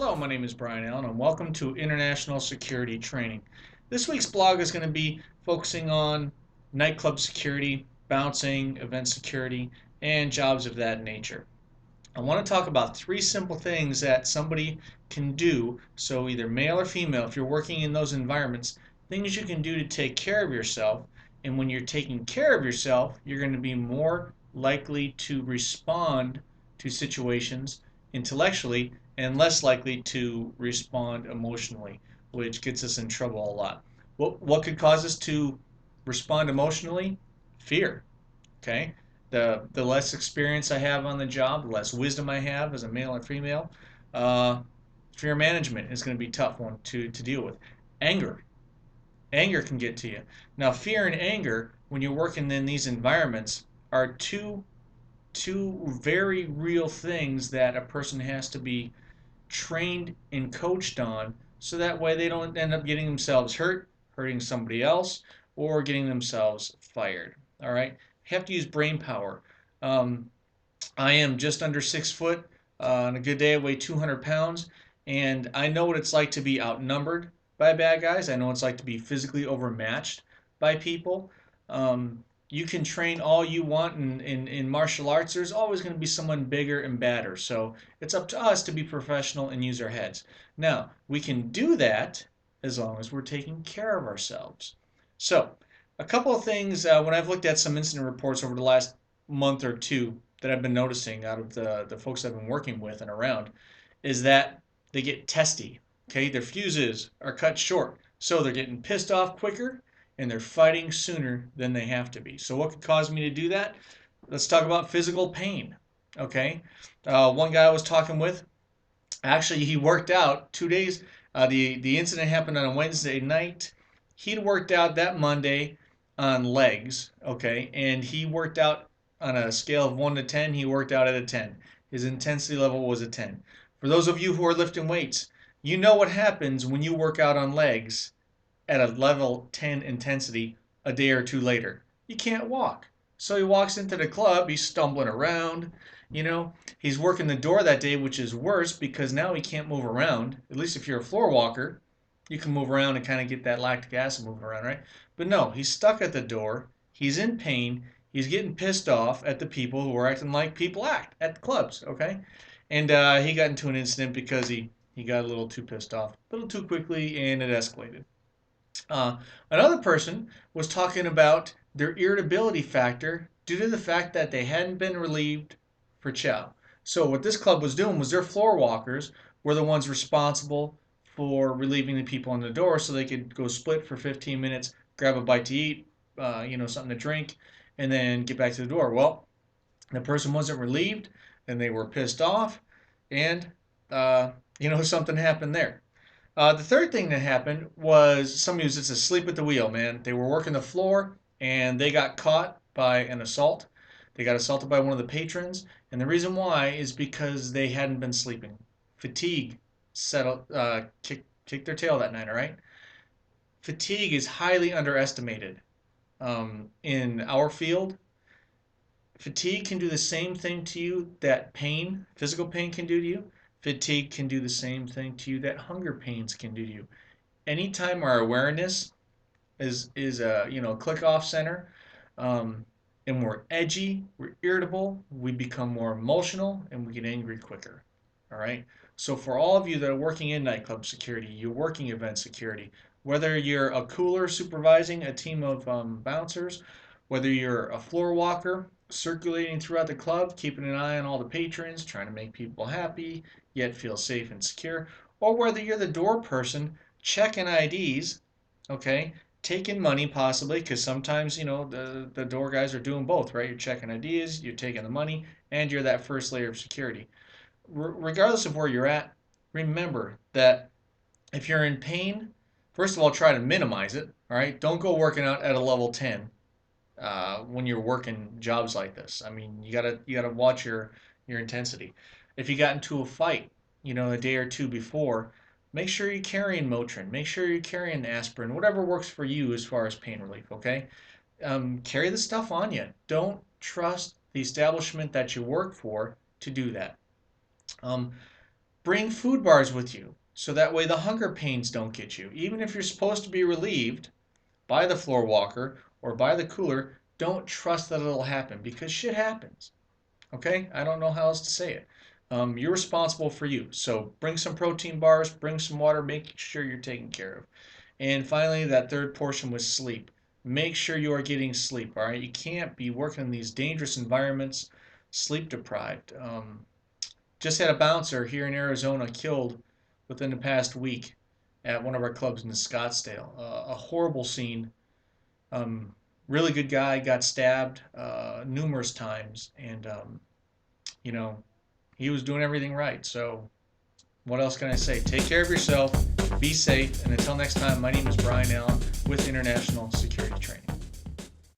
Hello, my name is Brian Allen, and welcome to International Security Training. This week's blog is going to be focusing on nightclub security, bouncing, event security, and jobs of that nature. I want to talk about three simple things that somebody can do, so either male or female, if you're working in those environments, things you can do to take care of yourself. And when you're taking care of yourself, you're going to be more likely to respond to situations intellectually and less likely to respond emotionally, which gets us in trouble a lot. What could cause us to respond emotionally? Fear. Okay, the less experience I have on the job, the less wisdom I have as a male or female. Uh, Fear management is going to be a tough one to deal with. Anger, anger can get to you. Now, fear and anger, when you're working in these environments, are two very real things that a person has to be trained and coached on, so that way they don't end up getting themselves hurt, hurting somebody else, or getting themselves fired. All right, you have to use brain power. Um, I am just under 6 foot. On a good day, I weigh 200 pounds, and I know what it's like to be outnumbered by bad guys. I know what it's like to be physically overmatched by people. You can train all you want in martial arts. There's always going to be someone bigger and badder. So it's up to us to be professional and use our heads. Now, we can do that as long as we're taking care of ourselves. So, a couple of things when I've looked at some incident reports over the last month or two that I've been noticing out of the folks I've been working with and around is that they get testy. Okay, their fuses are cut short, so they're getting pissed off quicker and they're fighting sooner than they have to be. So, what could cause me to do that? Let's talk about physical pain. Okay, one guy I was talking with, actually, he worked out 2 days. The incident happened on a Wednesday night. He'd worked out that Monday on legs, okay, and he worked out on a scale of 1 to 10. He worked out at a 10. His intensity level was a 10. For those of you who are lifting weights, you know what happens when you work out on legs at a level 10 intensity a day or two later. You can't walk. So he walks into the club, he's stumbling around, you know, he's working the door that day, which is worse because now he can't move around. At least if you're a floor walker, you can move around and kind of get that lactic acid moving around, right? But no, he's stuck at the door, he's in pain, he's getting pissed off at the people who are acting like people act at the clubs, okay? And he got into an incident because he got a little too pissed off, a little too quickly, and it escalated. Another person was talking about their irritability factor due to the fact that they hadn't been relieved for chow. So what this club was doing was their floor walkers were the ones responsible for relieving the people on the door so they could go split for 15 minutes, grab a bite to eat, something to drink, and then get back to the door. Well, the person wasn't relieved, and they were pissed off, and something happened there. The third thing that happened was somebody was just asleep at the wheel, man. They were working the floor and they got caught by an assault. They got assaulted by one of the patrons, and the reason why is because they hadn't been sleeping. Fatigue kicked their tail that night, all right? Fatigue is highly underestimated. In our field, fatigue can do the same thing to you that physical pain can do to you. Fatigue can do the same thing to you that hunger pains can do to you. Anytime our awareness is a click off center, um, and we're edgy, we're irritable, we become more emotional, and we get angry quicker. All right. So for all of you that are working in nightclub security, you're working event security, whether you're a cooler supervising a team of bouncers, whether you're a floor walker circulating throughout the club, keeping an eye on all the patrons, trying to make people happy, yet feel safe and secure, or whether you're the door person checking IDs, okay, taking money possibly, because sometimes the door guys are doing both, right? You're checking IDs, you're taking the money, and you're that first layer of security. Regardless of where you're at, remember that if you're in pain, first of all, try to minimize it. All right, don't go working out at a level 10 when you're working jobs like this. I mean, you gotta watch your intensity. If you got into a fight, a day or two before, make sure you're carrying Motrin. Make sure you're carrying aspirin, whatever works for you as far as pain relief. Okay, carry the stuff on you. Don't trust the establishment that you work for to do that. Um, Bring food bars with you so that way the hunger pains don't get you. Even if you're supposed to be relieved by the floor walker or by the cooler, don't trust that it'll happen because shit happens. Okay? I don't know how else to say it. You're responsible for you. So bring some protein bars, bring some water, make sure you're taken care of. And finally, that third portion was sleep. Make sure you are getting sleep, all right? You can't be working in these dangerous environments sleep deprived. Just had a bouncer here in Arizona killed within the past week at one of our clubs in Scottsdale. A horrible scene. Um, really good guy, got stabbed numerous times, and you know he was doing everything right. So what else can I say? Take care of yourself, be safe, and until next time, my name is Brian Allen with International